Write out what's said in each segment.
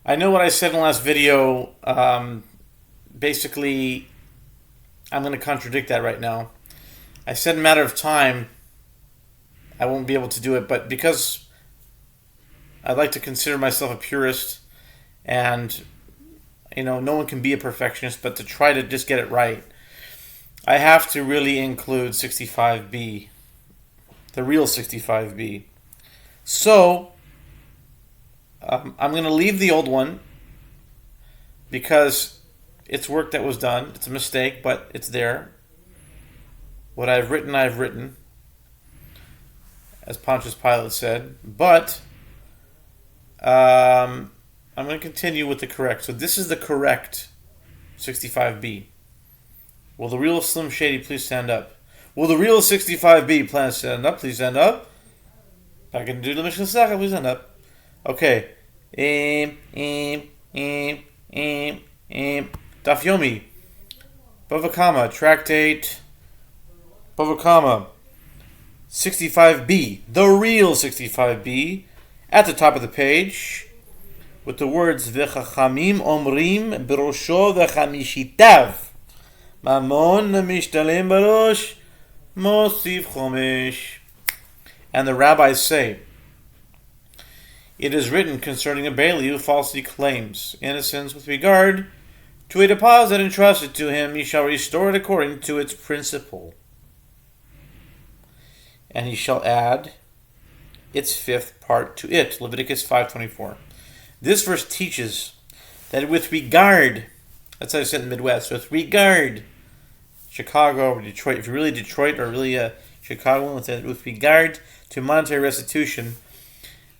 I know what I said in the last video. Basically, I'm going to contradict that right now. I said in a matter of time, I won't be able to do it, but because I like to consider myself a purist, and no one can be a perfectionist, but to try to just get it right, I have to really include 65b, the real 65b. So I'm going to leave the old one because it's work that was done. It's a mistake, but it's there. What I've written, as Pontius Pilate said. But I'm going to continue with the correct. So this is the correct 65b. Will the real Slim Shady please stand up? Will the real 65b plan stand up? Please stand up. I can do the Mishnah Saka. Please stand up. Okay. Daf Yomi. Bava, tractate. Bava, 65b. The real 65b. At the top of the page. With the words V'chachamim omrim b'rosho v'chamishitav. Mamon mishtalem barosh mosif chomesh. And the rabbis say, it is written concerning a bailey who falsely claims innocence with regard to a deposit entrusted to him, he shall restore it according to its principle. And he shall add its fifth part to it. Leviticus 5:24. This verse teaches that with regard, that's how I said in the Midwest, with regard, Chicago or Detroit, if you're really Detroit or really Chicago, with regard to monetary restitution,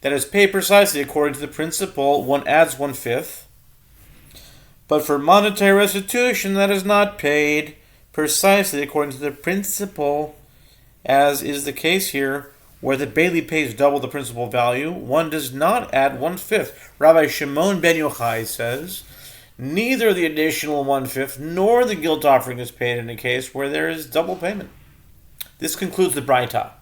that is paid precisely according to the principle, one adds 1/5. But for monetary restitution that is not paid precisely according to the principle, as is the case here, where the bailey pays double the principal value, one does not add 1/5. Rabbi Shimon ben Yochai says, neither the additional 1/5 nor the guilt offering is paid in a case where there is double payment. This concludes the Braita.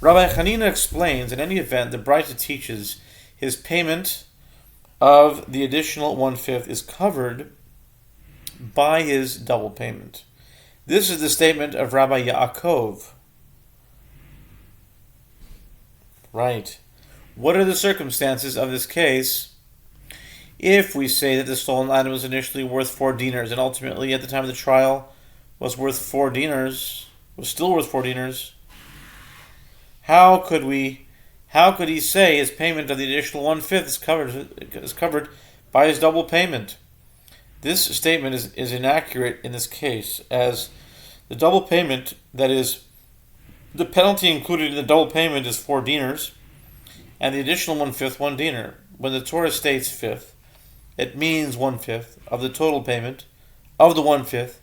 Rabbi Hanina explains, in any event, the Braita teaches his payment of the additional 1/5 is covered by his double payment. This is the statement of Rabbi Yaakov. Right. What are the circumstances of this case if we say that the stolen item was initially worth 4 dinars and ultimately at the time of the trial was worth 4 dinars, was still worth 4 dinars? How could he say his payment of the additional 1/5 is covered by his double payment? This statement is inaccurate in this case, as the double payment, that is, the penalty included in the double payment is 4 dinars, and the additional 1/5, 1 dinar. When the Torah states fifth, it means 1/5 of the total payment of the 1/5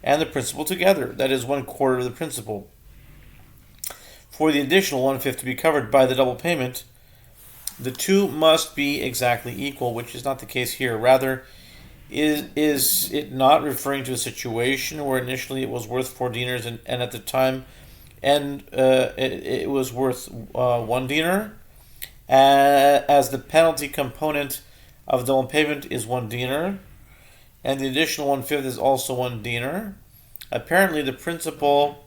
and the principal together, that is 1/4 of the principal. For the additional 1/5 to be covered by the double payment, the two must be exactly equal, which is not the case here. Rather, is it not referring to a situation where initially it was worth 4 dinars and at the time it was worth 1 dinar, as the penalty component of double payment is 1 dinar, and the additional 1/5 is also 1 dinar. Apparently, the principal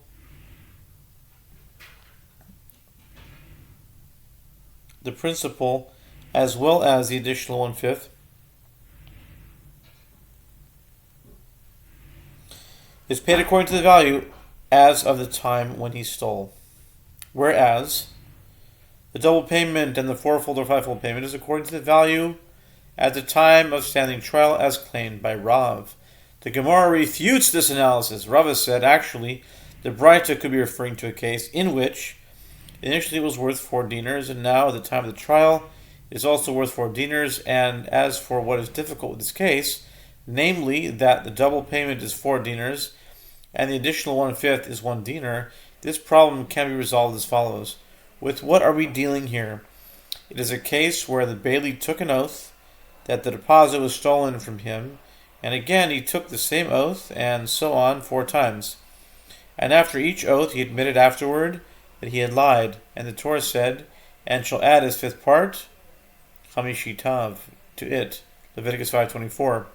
as well as the additional 1/5 is paid according to the value as of the time when he stole. Whereas the double payment and the 4-fold or 5-fold payment is according to the value at the time of standing trial as claimed by Rav. The Gemara refutes this analysis. Rav said, actually, the Braita could be referring to a case in which initially it was worth 4 dinars, and now at the time of the trial it is also worth 4 dinars. And as for what is difficult with this case, namely that the double payment is 4 dinars and the additional 1/5 is 1 dinar, this problem can be resolved as follows. With what are we dealing here? It is a case where the bailey took an oath that the deposit was stolen from him, and again he took the same oath, and so on 4 times. And after each oath he admitted afterward that he had lied, and the Torah said, and shall add his 5th part, chamishitav, to it. Leviticus 5:24.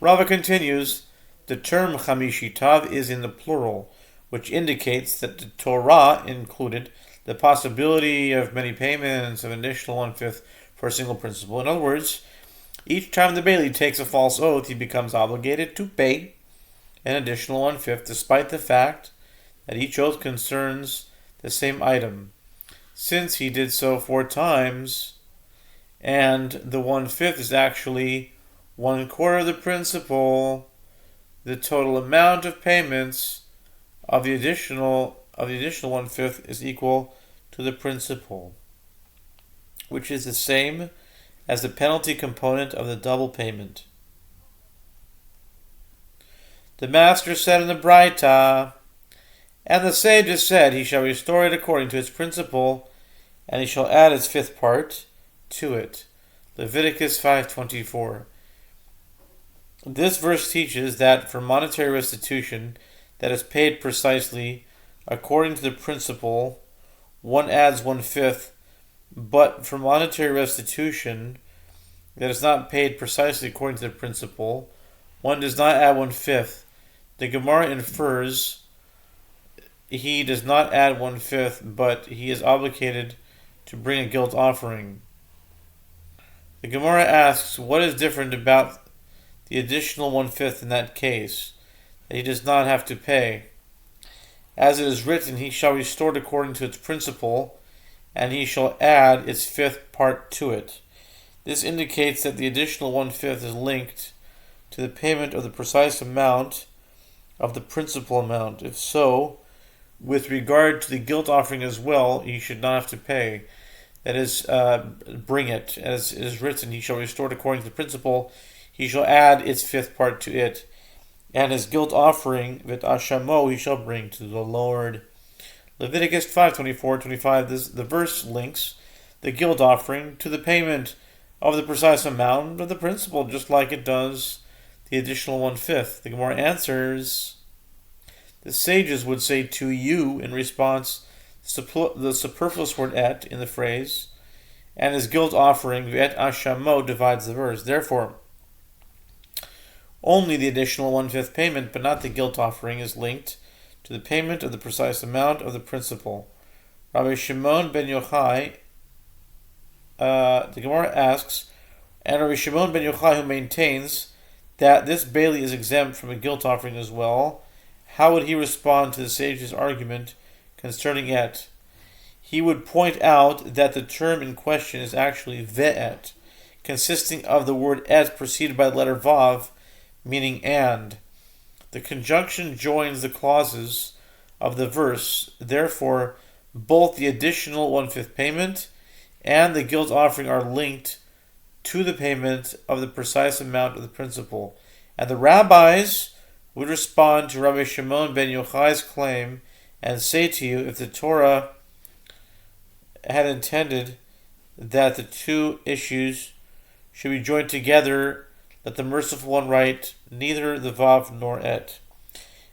Rava continues, the term Chamishi Tav is in the plural, which indicates that the Torah included the possibility of many payments of an additional 1/5 for a single principal. In other words, each time the Bailey takes a false oath, he becomes obligated to pay an additional 1/5, despite the fact that each oath concerns the same item. Since he did so 4 times, and the 1/5 is actually 1/4 of the principal, the total amount of payments of the additional 1/5 is equal to the principal, which is the same as the penalty component of the double payment. The master said in the Braita, and the sages said, he shall restore it according to its principle, and he shall add its 5th part to it. Leviticus 5:24. This verse teaches that for monetary restitution that is paid precisely according to the principle, one adds 1/5, but for monetary restitution that is not paid precisely according to the principle, one does not add 1/5. The Gemara infers he does not add 1/5, but he is obligated to bring a guilt offering. The Gemara asks, what is different about the additional 1/5 in that case, that he does not have to pay? As it is written, he shall restore it according to its principle, and he shall add its 5th part to it. This indicates that the additional 1/5 is linked to the payment of the precise amount of the principal amount. If so, with regard to the guilt offering as well, he should not have to pay. That is, bring it. As it is written, he shall restore it according to the principle, he shall add its 5th part to it. And his guilt offering, vit ashamo, he shall bring to the Lord. Leviticus 5:24-25, the verse links the guilt offering to the payment of the precise amount of the principal, just like it does the additional 1/5. The Gemara answers, the sages would say to you in response, the superfluous word et in the phrase, and his guilt offering, v'et ashamo, divides the verse. Therefore, only the additional 1/5 payment, but not the guilt offering, is linked to the payment of the precise amount of the principal. Rabbi Shimon ben Yochai, the Gemara asks, and Rabbi Shimon ben Yochai, who maintains that this Bailey is exempt from a guilt offering as well, how would he respond to the sage's argument concerning et? He would point out that the term in question is actually ve'et, consisting of the word et preceded by the letter vav, meaning and. The conjunction joins the clauses of the verse. Therefore, both the additional 1/5 payment and the guilt offering are linked to the payment of the precise amount of the principal. And the rabbis would respond to Rabbi Shimon ben Yochai's claim and say to you, if the Torah had intended that the two issues should be joined together, let the merciful one write neither the vav nor et.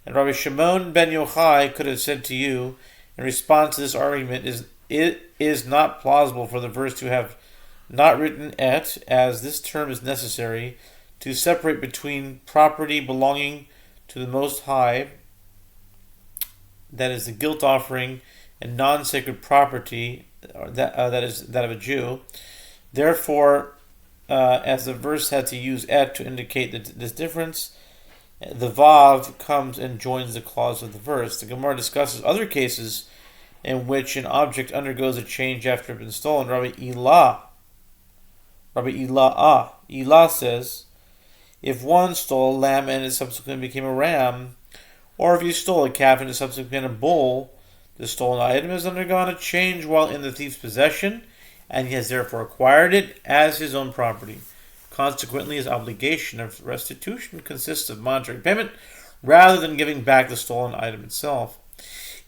And Rabbi Shimon ben Yochai could have said to you, in response to this argument, it is not plausible for the verse to have not written et, as this term is necessary to separate between property belonging to the Most High, that is the guilt offering, and non-sacred property, that is that of a Jew. Therefore, as the verse had to use et to indicate this difference, the vav comes and joins the clause of the verse. The Gemara discusses other cases in which an object undergoes a change after it's been stolen. Rabbi Ilah says, if one stole a lamb and it subsequently became a ram, or if you stole a calf and it subsequently became a bull, the stolen item has undergone a change while in the thief's possession, and he has therefore acquired it as his own property. Consequently, his obligation of restitution consists of monetary payment rather than giving back the stolen item itself.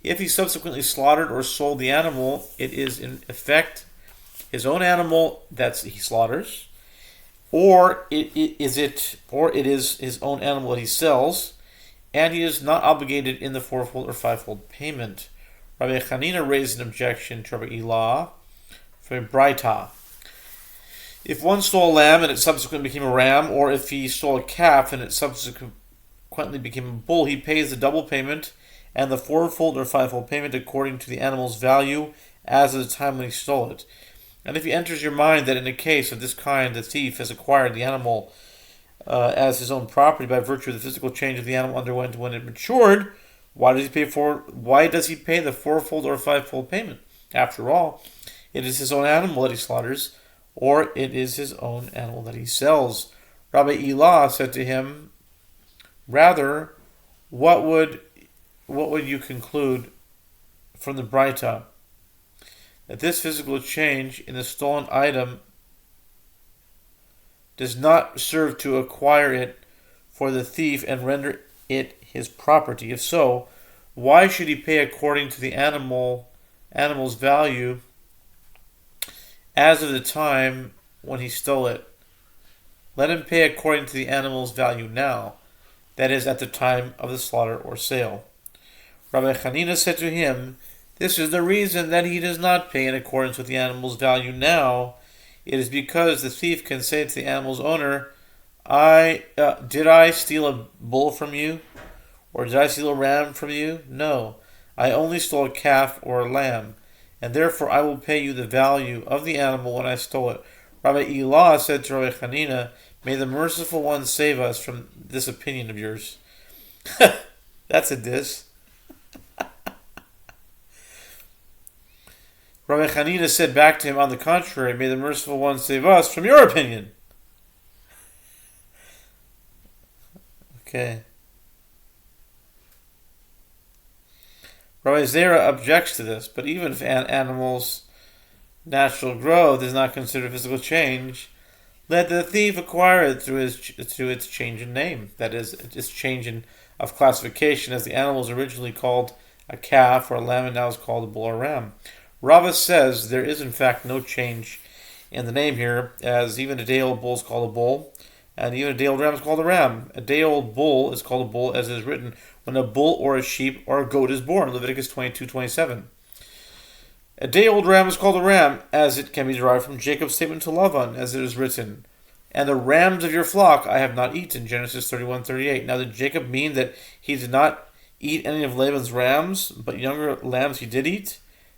If he subsequently slaughtered or sold the animal, it is in effect his own animal that he slaughters, or it is his own animal that he sells, and he is not obligated in the 4-fold or 5-fold payment. Rabbi Chanina raised an objection to Rabbi Ilah for a Braita. If one stole a lamb and it subsequently became a ram, or if he stole a calf and it subsequently became a bull, he pays the double payment and the fourfold or fivefold payment according to the animal's value as of the time when he stole it. And if it enters your mind that in a case of this kind, the thief has acquired the animal as his own property by virtue of the physical change of the animal underwent when it matured, why does he pay the fourfold or fivefold payment? After all, it is his own animal that he slaughters, or it is his own animal that he sells. Rabbi Elah said to him, rather, what would you conclude from the Braita? That this physical change in the stolen item does not serve to acquire it for the thief and render it his property. If so, why should he pay according to the animal's value as of the time when he stole it? Let him pay according to the animal's value now, that is, at the time of the slaughter or sale. Rabbi Hanina said to him, this is the reason that he does not pay in accordance with the animal's value now. It is because the thief can say to the animal's owner, did I steal a bull from you? Or did I steal a ram from you? No, I only stole a calf or a lamb, and therefore I will pay you the value of the animal when I stole it. Rabbi Elah said to Rabbi Hanina, may the merciful one save us from this opinion of yours. That's a diss. Rabbi Hanina said back to him, on the contrary, may the merciful one save us from your opinion. Okay. Rabbi Zera objects to this, but even if an animal's natural growth is not considered physical change, let the thief acquire it through its change in name. That is, its change of classification, as the animal was originally called a calf or a lamb and now is called a bull or ram. Rava says there is in fact no change in the name here, as even a day-old bull is called a bull, and even a day-old ram is called a ram. A day-old bull is called a bull, as it is written, when a bull or a sheep or a goat is born, Leviticus 22:27. A day-old ram is called a ram, as it can be derived from Jacob's statement to Lavan, as it is written, and the rams of your flock I have not eaten, Genesis 31:38. Now did Jacob mean that he did not eat any of Laban's rams, but younger lambs he did eat?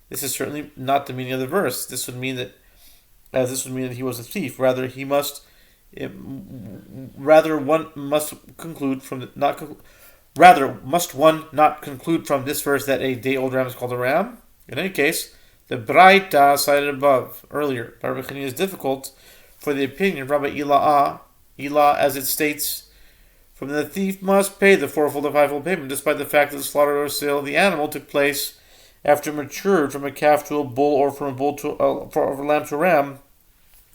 This is certainly not the meaning of the verse. This would mean that he was a thief. Rather, must one not conclude from this verse that a day-old ram is called a ram? In any case, the Braita cited above earlier by Rabbi Chanina is difficult for the opinion of Rabbi Elah, as it states, from the thief must pay the fourfold or fivefold payment, despite the fact that the slaughter or sale of the animal took place after it matured from a calf to a bull, or from a bull to a lamb to a ram.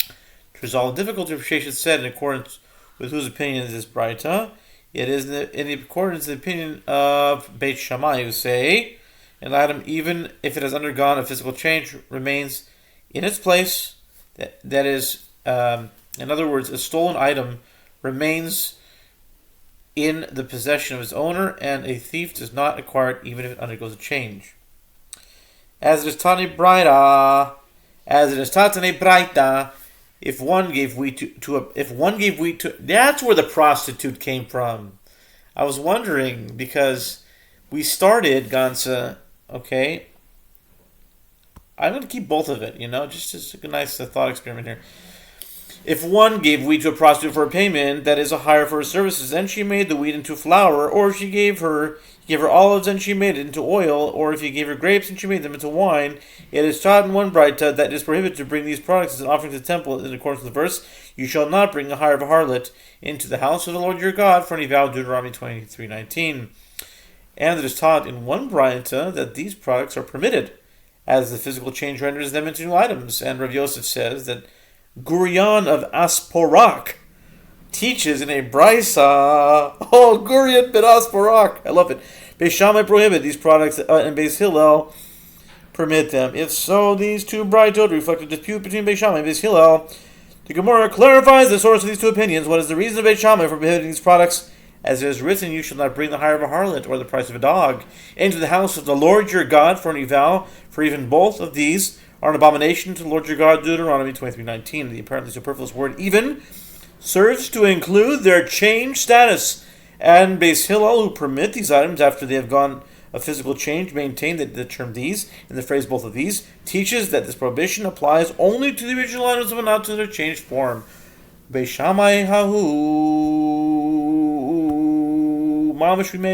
To resolve the difficulty, Sheshet said, in accordance with whose opinion is this Braita, it is in accordance with the opinion of Beit Shammai, who say an item, even if it has undergone a physical change, remains in its place. That is, in other words, a stolen item remains in the possession of its owner, and a thief does not acquire it even if it undergoes a change. As it is taught in a Braita, if one gave wheat to, that's where the prostitute came from. I was wondering, because we started Gansa, okay. I'm going to keep both of it, just as a nice thought experiment here. If one gave wheat to a prostitute for a payment, that is a hire for her services, and she made the wheat into flour, or if he gave her olives and she made it into oil, or if he gave her grapes and she made them into wine, it is taught in one Braita that it is prohibited to bring these products as an offering to the temple in accordance with the verse, you shall not bring a hire of a harlot into the house of the Lord your God for any vow, Deuteronomy 23:19. And it is taught in one Braita that these products are permitted, as the physical change renders them into new items, and Rav Yosef says that Gurion of Asporak teaches in a Brisa. Oh, Gurion ben Asporak. I love it. Beis Shammai prohibit these products, and Beis Hillel permit them. If so, these two Braitot reflect a dispute between Beis Shammai and Beis Hillel. The Gemara clarifies the source of these two opinions. What is the reason of Beis Shammai for prohibiting these products? As it is written, you shall not bring the hire of a harlot or the price of a dog into the house of the Lord your God for any vow, for even both of these are an abomination to the Lord your God, Deuteronomy 23:19. The apparently superfluous word even serves to include their changed status. And Beis Hillel, who permit these items after they have gone a physical change, maintain that the term these, in the phrase both of these, teaches that this prohibition applies only to the original items but not to their changed form. Beis Shammai hahu mamash we made